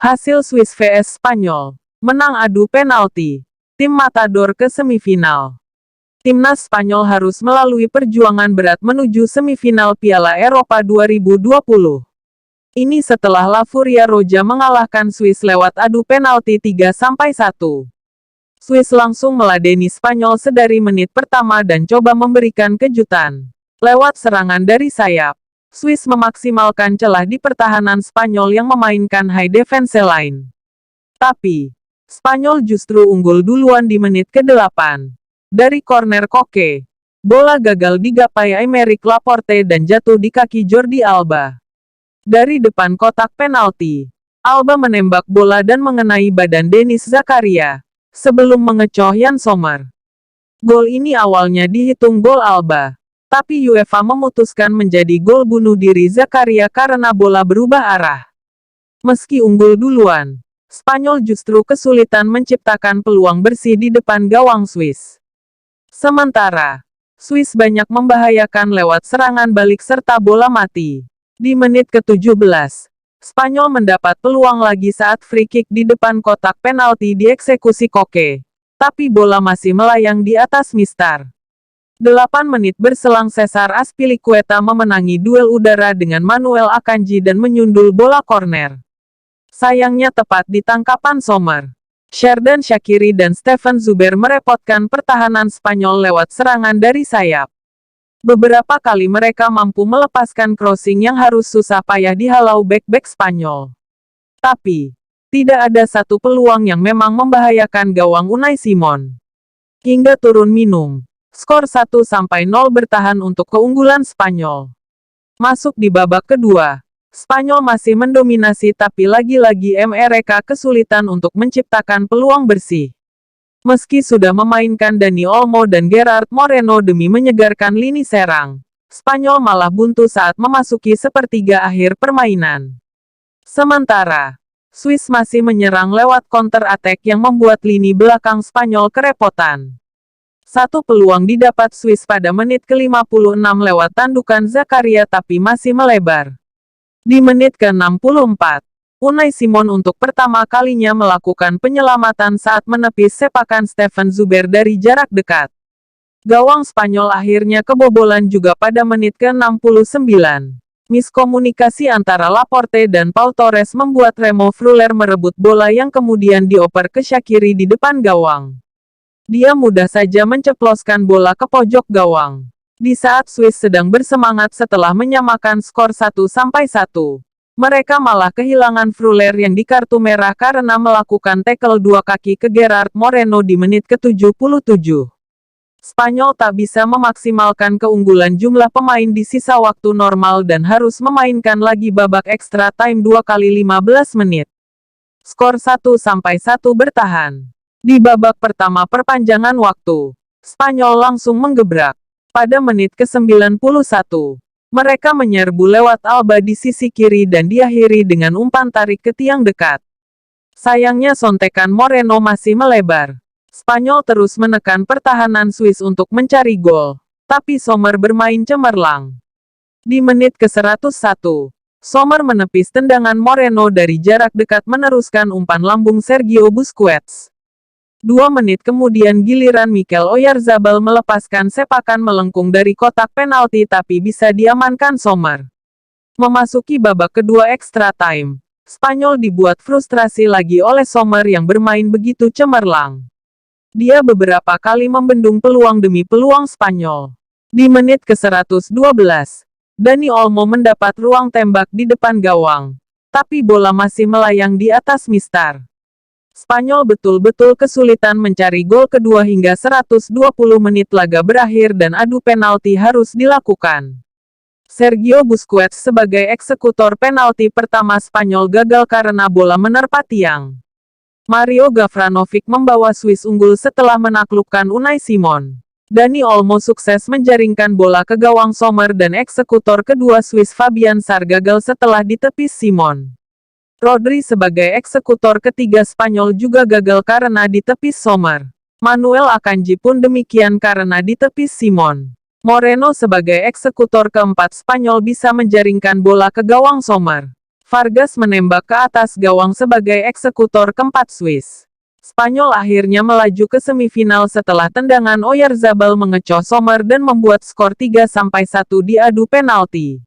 Hasil Swiss vs Spanyol. Menang adu penalti. Tim Matador ke semifinal. Timnas Spanyol harus melalui perjuangan berat menuju semifinal Piala Eropa 2020. Ini setelah La Furia Roja mengalahkan Swiss lewat adu penalti 3-1. Swiss langsung meladeni Spanyol sedari menit pertama dan coba memberikan kejutan. Lewat serangan dari sayap, Swiss memaksimalkan celah di pertahanan Spanyol yang memainkan high defense line. Tapi, Spanyol justru unggul duluan di menit ke-8. Dari corner Koke, bola gagal digapai Aymeric Laporte dan jatuh di kaki Jordi Alba. Dari depan kotak penalti, Alba menembak bola dan mengenai badan Denis Zakaria, sebelum mengecoh Yann Sommer. Gol ini awalnya dihitung gol Alba. Tapi UEFA memutuskan menjadi gol bunuh diri Zakaria karena bola berubah arah. Meski unggul duluan, Spanyol justru kesulitan menciptakan peluang bersih di depan gawang Swiss. Sementara, Swiss banyak membahayakan lewat serangan balik serta bola mati. Di menit ke-17, Spanyol mendapat peluang lagi saat free kick di depan kotak penalti dieksekusi Koke. Tapi bola masih melayang di atas mistar. 8 menit berselang Cesar Azpilicueta memenangi duel udara dengan Manuel Akanji dan menyundul bola korner. Sayangnya tepat di tangkapan Sommer. Xherdan Shaqiri dan Steven Zuber merepotkan pertahanan Spanyol lewat serangan dari sayap. Beberapa kali mereka mampu melepaskan crossing yang harus susah payah dihalau bek-bek Spanyol. Tapi, tidak ada satu peluang yang memang membahayakan gawang Unai Simon. Hingga turun minum. Skor 1-0 bertahan untuk keunggulan Spanyol. Masuk di babak kedua, Spanyol masih mendominasi tapi lagi-lagi mereka kesulitan untuk menciptakan peluang bersih. Meski sudah memainkan Dani Olmo dan Gerard Moreno demi menyegarkan lini serang, Spanyol malah buntu saat memasuki sepertiga akhir permainan. Sementara, Swiss masih menyerang lewat counter attack yang membuat lini belakang Spanyol kerepotan. Satu peluang didapat Swiss pada menit ke-56 lewat tandukan Zakaria tapi masih melebar. Di menit ke-64, Unai Simon untuk pertama kalinya melakukan penyelamatan saat menepis sepakan Steven Zuber dari jarak dekat. Gawang Spanyol akhirnya kebobolan juga pada menit ke-69. Miskomunikasi antara Laporte dan Pau Torres membuat Remo Freuler merebut bola yang kemudian dioper ke Shaqiri di depan gawang. Dia mudah saja menceploskan bola ke pojok gawang. Di saat Swiss sedang bersemangat setelah menyamakan skor 1-1, mereka malah kehilangan Freuler yang dikartu merah karena melakukan tackle dua kaki ke Gerard Moreno di menit ke-77. Spanyol tak bisa memaksimalkan keunggulan jumlah pemain di sisa waktu normal dan harus memainkan lagi babak extra time 2 kali 15 menit. Skor 1-1 bertahan. Di babak pertama perpanjangan waktu, Spanyol langsung menggebrak. Pada menit ke-91, mereka menyerbu lewat Alba di sisi kiri dan diakhiri dengan umpan tarik ke tiang dekat. Sayangnya sontekan Moreno masih melebar. Spanyol terus menekan pertahanan Swiss untuk mencari gol, tapi Sommer bermain cemerlang. Di menit ke-101, Sommer menepis tendangan Moreno dari jarak dekat meneruskan umpan lambung Sergio Busquets. 2 menit kemudian giliran Mikel Oyarzabal melepaskan sepakan melengkung dari kotak penalti tapi bisa diamankan Sommer. Memasuki babak kedua extra time, Spanyol dibuat frustrasi lagi oleh Sommer yang bermain begitu cemerlang. Dia beberapa kali membendung peluang demi peluang Spanyol. Di menit ke-112, Dani Olmo mendapat ruang tembak di depan gawang, tapi bola masih melayang di atas mistar. Spanyol betul-betul kesulitan mencari gol kedua hingga 120 menit laga berakhir dan adu penalti harus dilakukan. Sergio Busquets sebagai eksekutor penalti pertama Spanyol gagal karena bola menerpa tiang. Mario Gavranovic membawa Swiss unggul setelah menaklukkan Unai Simon. Dani Olmo sukses menjaringkan bola ke gawang Sommer dan eksekutor kedua Swiss Fabian Schär gagal setelah ditepis Simon. Rodri sebagai eksekutor ketiga Spanyol juga gagal karena ditepis Sommer. Manuel Akanji pun demikian karena ditepis Simon. Moreno sebagai eksekutor keempat Spanyol bisa menjaringkan bola ke gawang Sommer. Vargas menembak ke atas gawang sebagai eksekutor keempat Swiss. Spanyol akhirnya melaju ke semifinal setelah tendangan Oyarzabal mengecoh Sommer dan membuat skor 3-1 di adu penalti.